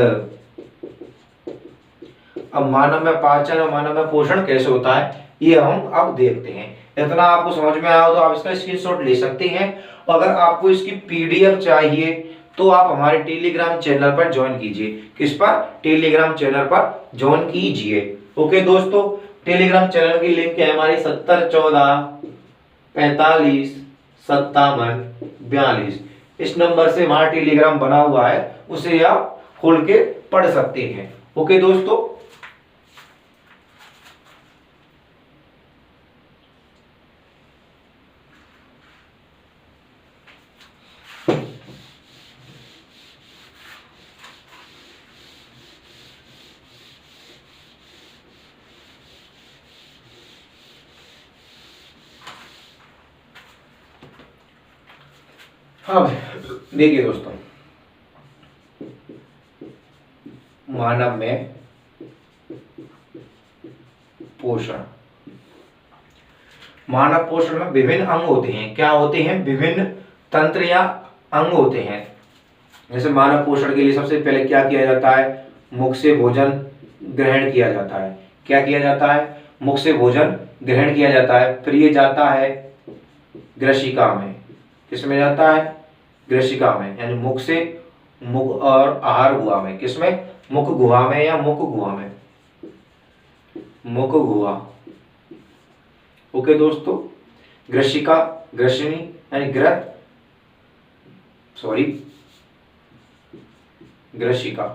अब मानव में पाचन और मानव में पोषण कैसे होता है, ये हम अब देखते हैं। इतना आपको समझ में आया हो तो आप इसका स्क्रीनशॉट ले सकते हैं। अगर आपको इसकी पीडीएफ चाहिए तो आप हमारे टेलीग्राम चैनल पर ज्वाइन कीजिए। किस पर, टेलीग्राम चैनल पर ज्वाइन कीजिए। ओके दोस्तों, टेलीग्राम चैनल की लिंक है हमारी 7014455742। इस नंबर से हमारा टेलीग्राम बना हुआ है, उसे आप खोल के पढ़ सकते हैं। ओके दोस्तों, अब देखिए दोस्तों, मानव में पोषण, मानव पोषण में विभिन्न अंग होते हैं। क्या होते हैं? विभिन्न तंत्र या अंग होते हैं। जैसे मानव पोषण के लिए सबसे पहले क्या किया जाता है? मुख से भोजन ग्रहण किया जाता है। क्या किया जाता है? मुख से भोजन ग्रहण किया जाता है। फिर ये जाता है ग्रसिका में। किसमें जाता है? ग्रसिका में, यानी मुख से, मुख और आहार गुहा में। किसमें? मुख गुहा में या मुख गुहा में, मुख गुहा। ओके दोस्तों, ग्रसिका, ग्रसनी यानी ग्रत, सॉरी ग्रसिका।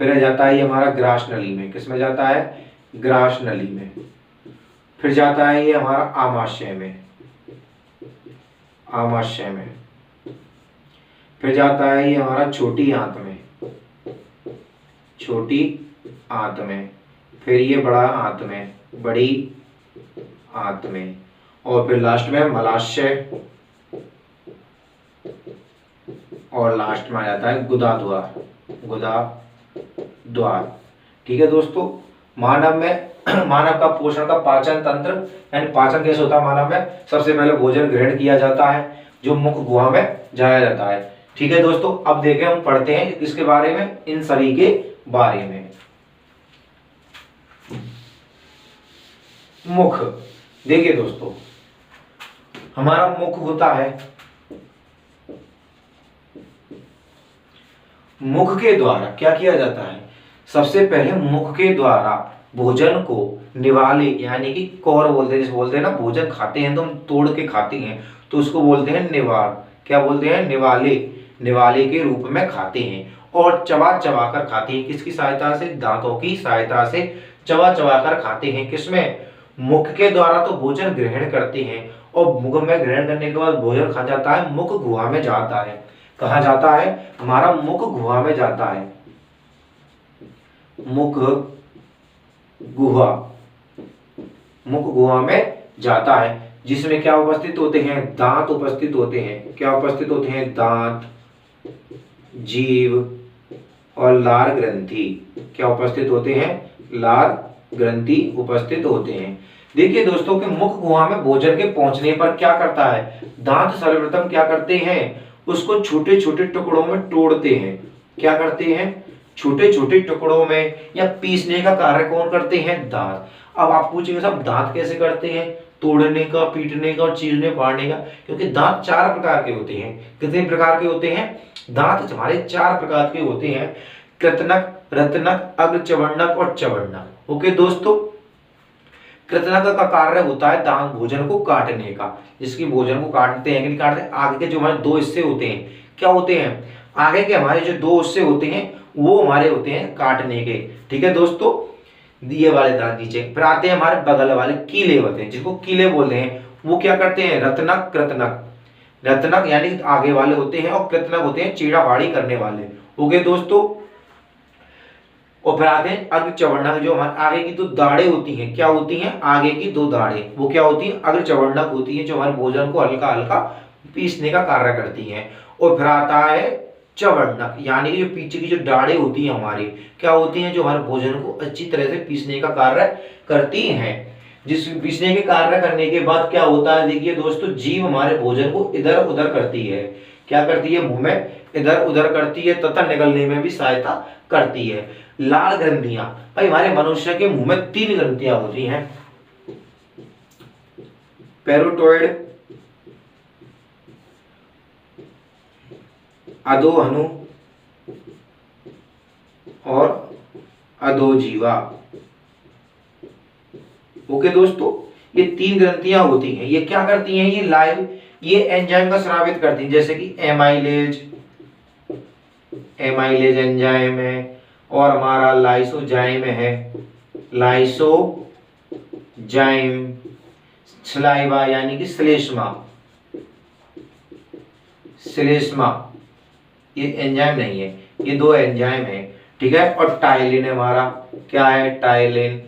फिर जाता है ये हमारा ग्रास नली में। किसमें जाता है? ग्रास नली में। फिर जाता है ये हमारा आमाशय में, आमाशय में। फिर जाता है ये हमारा छोटी आंत में, छोटी आंत में। फिर ये बड़ा आंत में, बड़ी आंत में। और फिर लास्ट में मलाशय, और लास्ट में आ जाता है गुदा द्वार, गुदा द्वार। ठीक है दोस्तों, मानव में मानव का पोषण का पाचन तंत्र, यानी पाचन कैसे होता है मानव में? सबसे पहले भोजन ग्रहण किया जाता है जो मुख गुहा में जाया जाता है। ठीक है दोस्तों, अब देखें हम पढ़ते हैं इसके बारे में, इन सभी के बारे में। मुख, देखिए दोस्तों, हमारा मुख होता है, मुख के द्वारा क्या किया जाता है? सबसे पहले मुख के द्वारा भोजन को निवाले, यानी कि कौर बोलते हैं, जैसे बोलते हैं ना भोजन खाते हैं तो हम तोड़ के खाते हैं, तो उसको बोलते हैं निवार। क्या बोलते हैं? निवाले, निवाले के रूप में खाते हैं। और चबा चबा कर खाते हैं। किसकी सहायता से? दांतों की सहायता से चबा चबा कर खाते हैं। किसमें? मुख के द्वारा तो भोजन ग्रहण करते हैं, और मुख में ग्रहण करने के बाद भोजन खा जाता है, मुख गुहा में जाता है। कहाँ जाता है? हमारा मुख गुहा में जाता है, मुख गुहा, मुख गुहा में जाता है, जिसमें क्या उपस्थित होते हैं? दांत उपस्थित होते हैं। क्या उपस्थित होते हैं? दांत, जीभ और लार ग्रंथि। क्या उपस्थित होते हैं? लार ग्रंथि उपस्थित होते हैं। देखिए दोस्तों कि मुख गुहा में भोजन के पहुंचने पर क्या करता है? दांत सर्वप्रथम क्या करते हैं? उसको छोटे छोटे टुकड़ों में तोड़ते हैं। क्या करते हैं? छोटे छोटे टुकड़ों में, या पीसने का कार्य कौन करते हैं? दांत। अब आप पूछेंगे साहब दांत कैसे करते हैं? तोड़ने का, पीटने का और चीरने फाड़ने का। क्योंकि दांत 4 प्रकार के होते हैं। कितने प्रकार के होते हैं? दांत हमारे 4 प्रकार के होते हैं, कृतनक, रत्नक, अग्रचवर्णक और चवर्णक। ओके दोस्तों, कृतनक का कार्य होता है दांत भोजन को काटने का, जिसकी भोजन को काटते हैं कि नहीं काटते, आगे के जो हमारे 2 हिस्से होते हैं, क्या होते हैं? आगे के हमारे जो 2 हिस्से होते हैं वो हमारे होते हैं काटने के। ठीक है दोस्तों, ये वाले दांत नीचे। फिर आते हैं हमारे बगल वाले कीले होते हैं, जिसको कीले बोलते हैं। वो क्या करते हैं? रत्नक, कृतनक। रत्नक यानी आगे वाले होते हैं, और कृतनक होते हैं चीड़ा फाड़ी करने वाले। ओके दोस्तों, और फिर आते हैं अग्रचवर्णक, जो हमारे आगे की 2 दाढ़ें होती हैं। क्या होती हैं? आगे की 2 दाढ़ें, वो क्या होती हैं? अग्रचवर्णक होती हैं, जो हमारे भोजन को हल्का हल्का पीसने का कार्य करती हैं। और फिर आता है चवर्णक, यानी कि जो पीछे की जो दाढ़ें होती हैं हमारी, क्या होती हैं? जो हमारे भोजन को अच्छी तरह से पीसने का कार्य करती हैं। जिस पीसने के कार्य करने के बाद क्या होता है? देखिए दोस्तों, जीभ हमारे भोजन को इधर उधर करती है। क्या करती है? मुंह में इधर उधर करती है, तथा निगलने में भी सहायता करती है। लाल ग्रंथियां, भाई हमारे मनुष्य के मुंह में 3 ग्रंथियां होती हैं, पैरोटोइड, अधोहनु और अधोजीवा। ओके दोस्तों, ये 3 ग्रंथियां होती हैं। ये क्या करती हैं? ये लाइव, ये एंजाइम का स्रावित करती हैं, जैसे कि एमाइलेज, एमाइलेज एंजाइम है, और हमारा लाइसोजाइम है, लाइसोजाइम। सलाइवा यानी कि श्लेष्मा, श्लेष्मा ये एंजाइम नहीं है, ये 2 एंजाइम है। ठीक है, और टाइलिन हमारा क्या है? टाइलिन।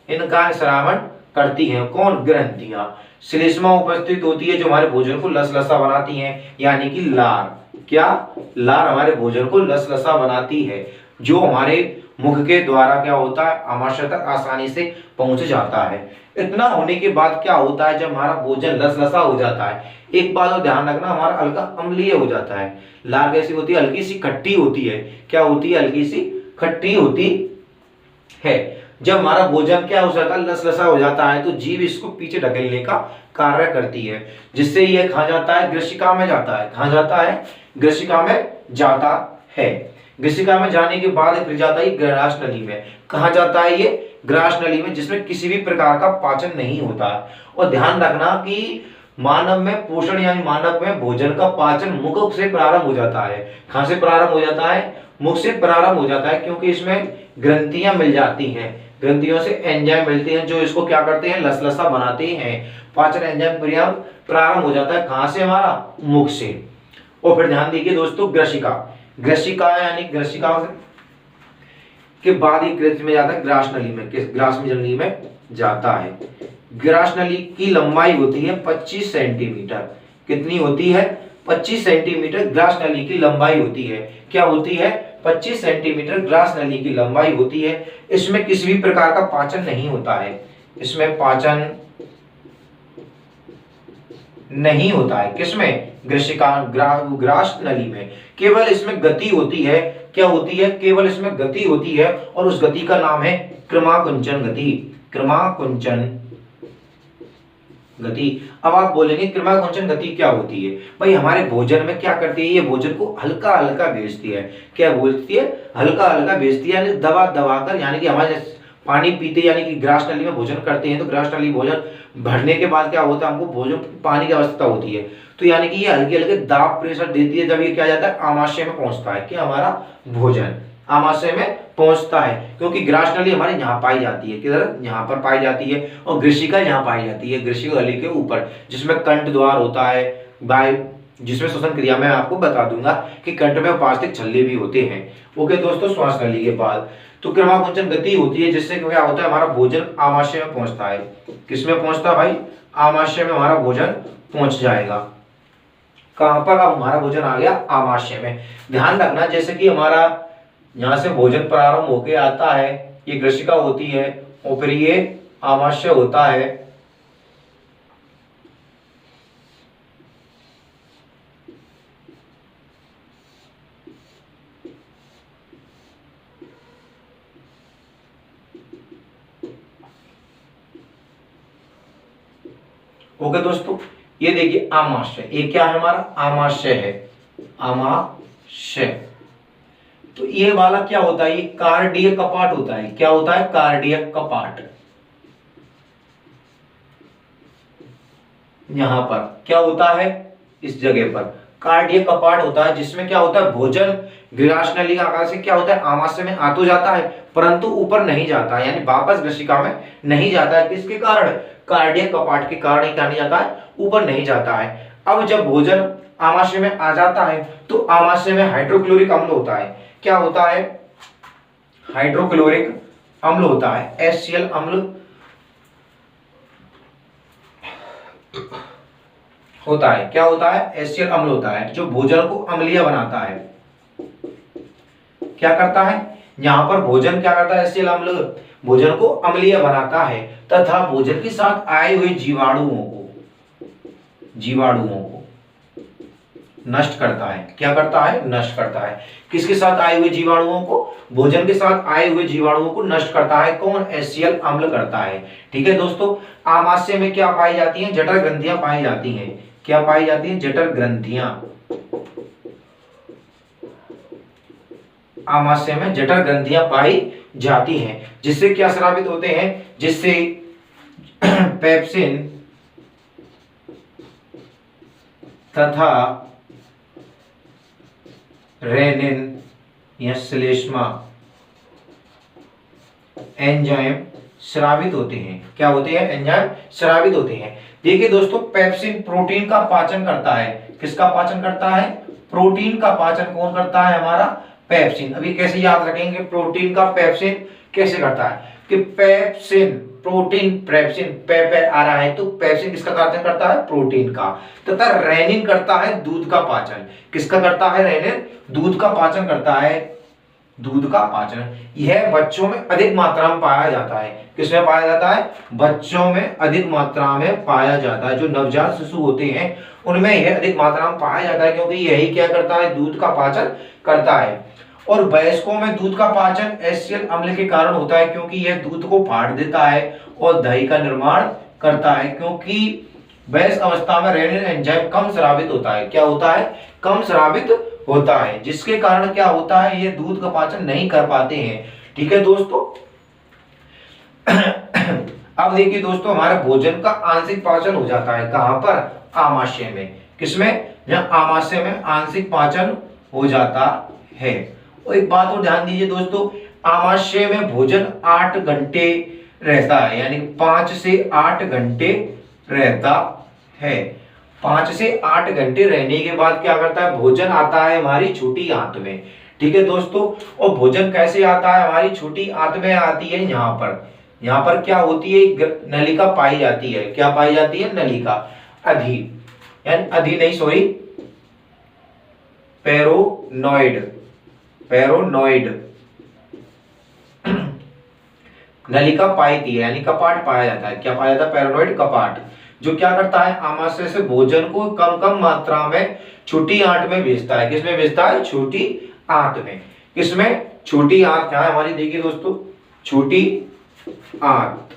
इनका श्रावण करती हैं। कौन? ग्रंथियां। श्लेष्मा उपस्थित होती है जो हमारे भोजन को लसलसा बनाती हैं, यानी कि लार। क्या? लार हमारे भोजन को लसलसा बनाती है, जो हमारे मुख के द्वारा क्या होता है, आमाशय तक आसानी से पहुंच जाता है। इतना होने के बाद क्या होता है, जब हमारा भोजन लसलसा हो जाता है, एक बात और ध्यान रखना, हमारा हल्का अम्लीय हो जाता है। लार कैसी होती है? हल्की सी खट्टी होती है। क्या होती है? हल्की सी खट्टी होती है। जब हमारा भोजन क्या हो जाता है, लसलसा हो जाता है, तो जीभ इसको पीछे ढकेलने का कार्य करती है, जिससे यह कहा जाता है ग्रसिका में जाता है। कहा जाता है? ग्रसिका में जाता है। ग्रसिका में जाने के बाद फिर जाता है ग्रास नली में। कहा जाता है ये? ग्रास नली में, जिसमें किसी भी प्रकार का पाचन नहीं होता। और ध्यान रखना कि मानव में पोषण यानी मानव में भोजन का पाचन मुख से प्रारंभ हो जाता है। कहां से प्रारंभ हो जाता है? मुख से प्रारंभ हो जाता है, क्योंकि इसमें ग्रंथियां मिल जाती हैं। ग्रंथियों से एंजाइम मिलते हैं जो इसको क्या करते हैं, लसलसा बनाते हैं। पाचन एंजाइम प्रारंभ हो जाता है कहां से? हमारा मुख से। और फिर ध्यान दीजिए दोस्तों, ग्रसिका। ग्रसिका यानी ग्रसिका के बाद ही ग्रंथि में जाता है ग्रास नली में। किस? ग्रास नली में जाता है। ग्रास नली की लंबाई होती है 25 सेंटीमीटर। कितनी होती है? 25 सेंटीमीटर ग्रास नली की लंबाई होती है। क्या होती है? 25 सेंटीमीटर ग्रास नली की लंबाई होती है। इसमें किसी भी प्रकार का पाचन नहीं होता है। इसमें पाचन नहीं होता है। किसमें? ग्रसिका ग्रास नली में। केवल इसमें गति होती है। क्या होती है? केवल इसमें गति होती है, और उस गति का नाम है क्रमाकुंचन गति। क्रमाकुंचन गति। अब आप बोलेंगे क्रमाकुंचन गति क्या होती है? भाई हमारे भोजन में क्या करती है, ये भोजन को हल्का हल्का भेजती है। क्या बोलती है? हल्का हल्का भेजती है, यानी दबा दबा कर। यानी कि हमारे पानी पीते यानी कि ग्रास नली में भोजन करते हैं, तो ग्रास नली भोजन भरने के बाद क्या होता है, हमको भोजन पानी की आवश्यकता होती है। तो यानी कि ये हल्के हल्के दाब प्रेशर देती है, जब ये क्या जाता है, आमाशय में पहुंचता है। क्या? हमारा भोजन आमाशय में पहुंचता है, क्योंकि ग्रास नली हमारे यहाँ पाई जाती है। किधर? यहाँ पर पाई जाती है। और ग्रसिका यहाँ पाई जाती है, ग्रसिका नली के ऊपर, जिसमें कंठ द्वार होता है, जिसमें श्वसन क्रिया में आपको बता दूंगा कि कंठ में उपास्थि छल्ले भी होते हैं। ओके दोस्तों, श्वास नली के बाद तो क्रमाकुंचन गति होती है, जिससे क्या होता है, हमारा भोजन आमाशय में पहुंचता है। किसमें पहुंचता है भाई? आमाशय में हमारा भोजन पहुंच जाएगा। कहां पर? अब हमारा भोजन आ गया आमाशय में। ध्यान रखना, जैसे कि हमारा यहां से भोजन प्रारंभ होके आता है, ये ग्रसिका होती है, और फिर ये आमाशय होता है। ओके दोस्तों, ये देखिए आमाशय, ये क्या है? हमारा आमाशय है। आमाशय। तो ये वाला क्या होता है? ये कार्डियक कपाट होता है। क्या होता है? कार्डियक कपाट। यहां पर क्या होता है? इस जगह पर कार्डियक कपाट होता है, जिसमें क्या होता है, भोजन ग्रास नली का आकार से क्या होता है, आमाशय में आ तो जाता है, परंतु ऊपर नहीं जाता, यानी वापस ग्रसिका में नहीं जाता है। किसके कारण? कार्डियक कपाट के कारण क्या नहीं जाता है, ऊपर नहीं जाता है। अब जब भोजन आमाशय में आ जाता है, तो आमाशय में हाइड्रोक्लोरिक अम्ल होता है। क्या होता है? हाइड्रोक्लोरिक अम्ल होता है, HCl अम्ल होता है। क्या होता है? HCl अम्ल होता है, जो भोजन को अम्लीय बनाता है। क्या करता है? यहां पर भोजन क्या करता है? HCl अम्ल भोजन को अम्लीय बनाता है, तथा भोजन के साथ आए हुए जीवाणुओं को नष्ट करता है। क्या करता है? नष्ट करता है। किसके साथ आए हुए जीवाणुओं को? भोजन के साथ आए हुए जीवाणुओं को नष्ट करता है। कौन? HCl अम्ल करता है। ठीक है दोस्तों, आमाशय में क्या पाई जाती हैं? जठर ग्रंथियां पाई जाती हैं। क्या पाई जाती हैं? जठर ग्रंथियां। आमाशय में जठर ग्रंथियां पाई जाती हैं, जिससे क्या स्रावित होते हैं? जिससे पेप्सिन तथा रेनिन या श्लेष्मा एंजाइम स्रावित होते हैं। क्या होते हैं? एंजाइम स्रावित होते हैं। देखिए दोस्तों, पेप्सिन प्रोटीन का पाचन करता है। किसका पाचन करता है? प्रोटीन का पाचन कौन करता है? हमारा पेप्सिन। अभी कैसे याद रखेंगे प्रोटीन का? पेप्सिन कैसे करता है कि पेप्सिन प्रोटीन पेप्सिन पे आ रहा है, तो पेप्सिन किसका पाचन करता है? प्रोटीन का। तथा रेनिन करता है दूध का पाचन। किसका करता है? रेनिन दूध का पाचन करता है। दूध का पाचन यह बच्चों में अधिक मात्रा में पाया जाता है। किसमें पाया जाता है? बच्चों में अधिक मात्रा में पाया जाता है। जो नवजात शिशु होते हैं उनमें यह अधिक मात्रा में पाया जाता है, क्योंकि यही क्या करता है? दूध का पाचन करता है। और वयस्कों में दूध का पाचन एसिड अम्ल के कारण होता है, क्योंकि यह दूध को फाड़ देता है और दही का निर्माण करता है। क्योंकि वयस्क अवस्था में रेनिन एंजाइम कम स्रावित होता है। क्या होता है? कम स्रावित होता है, जिसके कारण क्या होता है? ये दूध का पाचन नहीं कर पाते हैं। ठीक है दोस्तों। अब देखिए दोस्तों, हमारे भोजन का आंशिक पाचन हो जाता है। कहां पर? आमाशय में। किसमें? जहां आमाशय में आंशिक पाचन हो जाता है। और एक बात और ध्यान दीजिए दोस्तों, आमाशय में भोजन 8 घंटे रहता है, यानी 5 से 8 घंटे रहता है। 5 से 8 घंटे रहने के बाद क्या करता है? भोजन आता है हमारी छोटी आंत में। ठीक है दोस्तों। और भोजन कैसे आता है? हमारी छोटी आंत में आती है। यहाँ पर क्या होती है? नलिका पाई जाती है। क्या पाई जाती है? नलिका। अधि यानी अधि नहीं, सॉरी, पेरोनोइड नलिका पाई दी है, यानी कपाट पाया जाता है। क्या पाया जाता है? पेरोनोइड कपाट, जो क्या करता है? आमाशय से भोजन को कम कम मात्रा में छोटी आंत में भेजता है। किसमें भेजता है? छोटी आंत में। किसमें? छोटी आंत। क्या है हमारी? देखिए दोस्तों, छोटी आंत।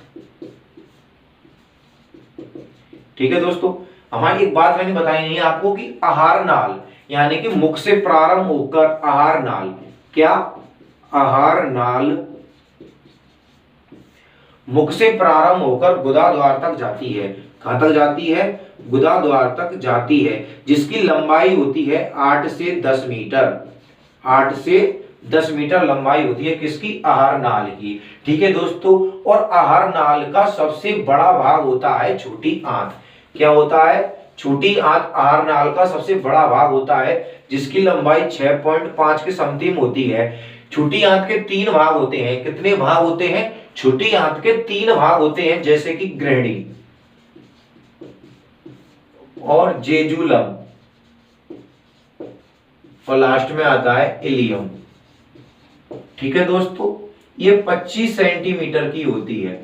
ठीक है दोस्तों। हमारी एक बात मैंने बताई नहीं आपको कि आहार नाल, यानी कि मुख से प्रारंभ होकर आहार नाल, क्या? आहार नाल मुख से प्रारंभ होकर गुदा द्वार तक जाती है। कहां तक जाती है? गुदा द्वार तक जाती है, जिसकी लंबाई होती है 8 से 10 मीटर। 8 से 10 मीटर लंबाई होती है किसकी? आहार नाल की। ठीक है दोस्तों। और आहार नाल का सबसे बड़ा भाग होता है छोटी आंत। क्या होता है? छोटी आंत आहार नाल का सबसे बड़ा भाग होता है, जिसकी लंबाई 6.5 के समथिंग होती है। छोटी आंत के 3 भाग होते हैं। कितने भाग होते हैं? छोटी आंत के 3 भाग होते हैं, जैसे कि ग्रहणी और जेजुलम, और लास्ट में आता है इलियम। ठीक है दोस्तों। ये 25 सेंटीमीटर की होती है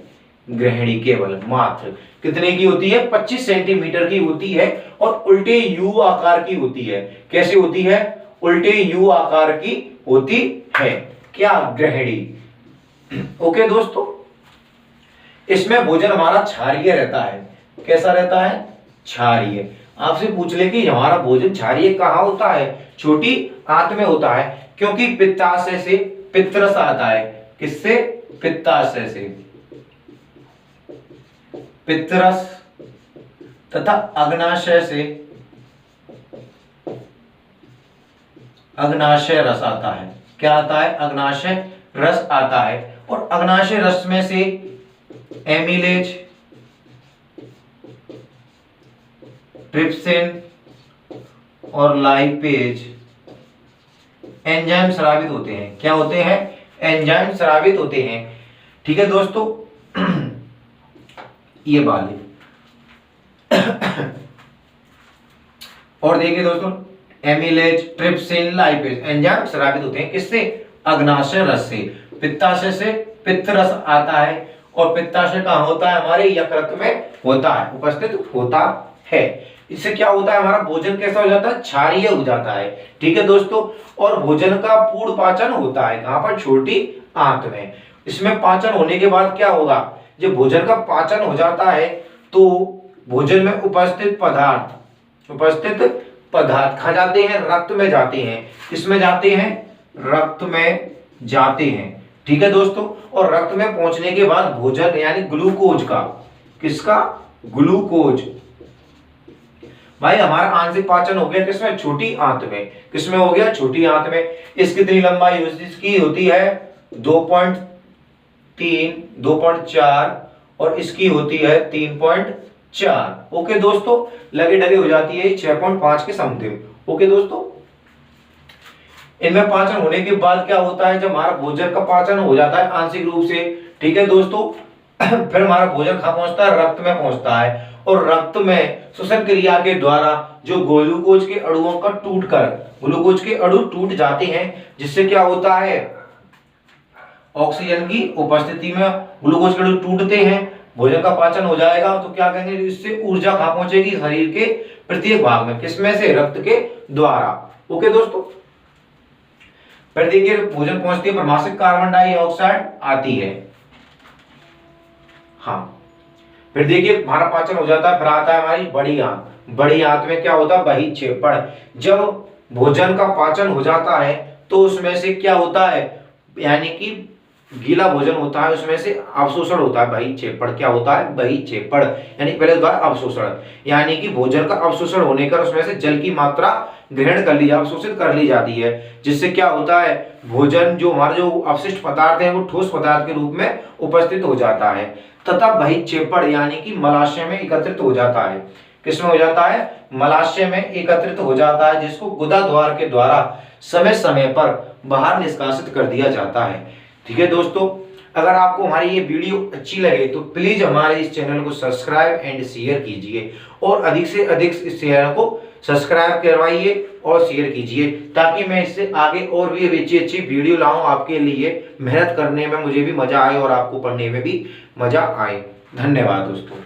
ग्रहणी, केवल मात्र कितने की होती है? 25 सेंटीमीटर की होती है, और उल्टे यू आकार की होती है। कैसे होती है? उल्टे यू आकार की होती है। क्या? ग्रहणी। ओके दोस्तों। इसमें भोजन हमारा क्षारीय रहता है। कैसा रहता है? क्षारीय। आपसे पूछ ले कि हमारा भोजन क्षारीय कहाँ होता है? छोटी आंत में होता है, क्योंकि पित्ताशय से पित्तरस आता है। किससे? पित्ताशय से पित्तरस, तथा अग्नाशय से अग्नाशय रस आता है। क्या आता है? अग्नाशय रस आता है। और अग्नाशय रस में से एमिलेज, ट्रिप्सिन और लाइपेज एंजाइम स्रावित होते हैं। क्या होते हैं? एंजाइम स्रावित होते हैं। ठीक है दोस्तों। ये वाले और देखिए दोस्तों, एमिलेज, ट्रिप्सिन, लाइपेज एंजाइम स्रावित होते हैं। किससे? अग्नाशय रस से। पित्ताशय से पित्तरस आता है, और पित्ताशय कहाँ होता है? हमारे यकृत में होता है, उपस्थित होता है। इससे क्या होता है? हमारा भोजन कैसा हो जाता है? क्षारीय हो जाता है। ठीक है दोस्तों। और भोजन का पूर्ण पाचन होता है कहां पर? छोटी आंत में। इसमें पाचन होने के बाद क्या होगा? जब भोजन का पाचन हो जाता है तो भोजन में उपस्थित पदार्थ कहाँ जाते हैं? रक्त में जाते हैं। किसमें जाते हैं? रक्त में जाते हैं। ठीक है दोस्तों। और रक्त में पहुंचने के बाद भोजन यानी ग्लूकोज का, किसका? ग्लूकोज। भाई हमारा आंशिक पाचन हो गया किसमें? छोटी आंत में। किसमें हो गया? छोटी आंत में। इसकी कितनी लंबाई इसकी होती है? 2.3, 2.4, और इसकी होती है 3.4। ओके दोस्तों। लगे डगे हो जाती है 6.5 के समथिंग। ओके दोस्तों। इनमें पाचन होने के बाद क्या होता है? जब हमारा भोजन का पाचन हो जाता है आंशिक रूप से, ठीक है दोस्तों, फिर हमारा भोजन कहाँ पहुंचता है, रक्त में पहुंचता है, और रक्त में श्वसन क्रिया के द्वारा जो ग्लूकोज के अणुओं का टूटकर ग्लूकोज के अणु टूट जाते हैं, जिससे क्या होता है, ऑक्सीजन की उपस्थिति में ग्लूकोज के अणु टूटते हैं, भोजन का पाचन हो जाएगा। तो क्या कहेंगे, इससे ऊर्जा कहाँ पहुंचेगी, शरीर के प्रत्येक भाग में, किसमें से, रक्त के द्वारा। ओके दोस्तों, फिर देखिए भोजन पहुंचती है, प्रमाशित कार्बन डाइऑक्साइड आती है। हाँ, फिर देखिए हमारा पाचन हो जाता है, फिर आता है हमारी बड़ी आंत। बड़ी आंत में क्या होता है, बहिक्षेपण। जब भोजन का पाचन हो जाता है तो उसमें से क्या होता है, यानी कि गीला भोजन होता है, उसमें से अवशोषण होता है, बहिक्षेपण। क्या होता है, बहिक्षेपण, यानी पहले होता है अवशोषण, यानी कि भोजन का अवशोषण होने कर उसमें से जल की मात्रा ग्रहण कर ली, अवशोषित कर ली जाती है, जिससे क्या होता है, भोजन जो हमारे जो अवशिष्ट पदार्थ है वो ठोस पदार्थ के रूप में उपस्थित हो जाता है, तथा बहिक्षेपण यानी कि मलाशय में एकत्रित हो जाता है। किसमें हो जाता है, मलाशय में एकत्रित हो जाता है, जिसको गुदा द्वार के द्वारा समय समय पर बाहर निष्कासित कर दिया जाता है। ठीक है दोस्तों, अगर आपको हमारी ये वीडियो अच्छी लगे तो प्लीज हमारे इस चैनल को सब्सक्राइब एंड शेयर कीजिए, और अधिक से अधिक इस चैनल को सब्सक्राइब करवाइए और शेयर कीजिए, ताकि मैं इससे आगे और भी अच्छी अच्छी वीडियो लाऊं आपके लिए। मेहनत करने में मुझे भी मजा आए और आपको पढ़ने में भी मजा आए। धन्यवाद दोस्तों।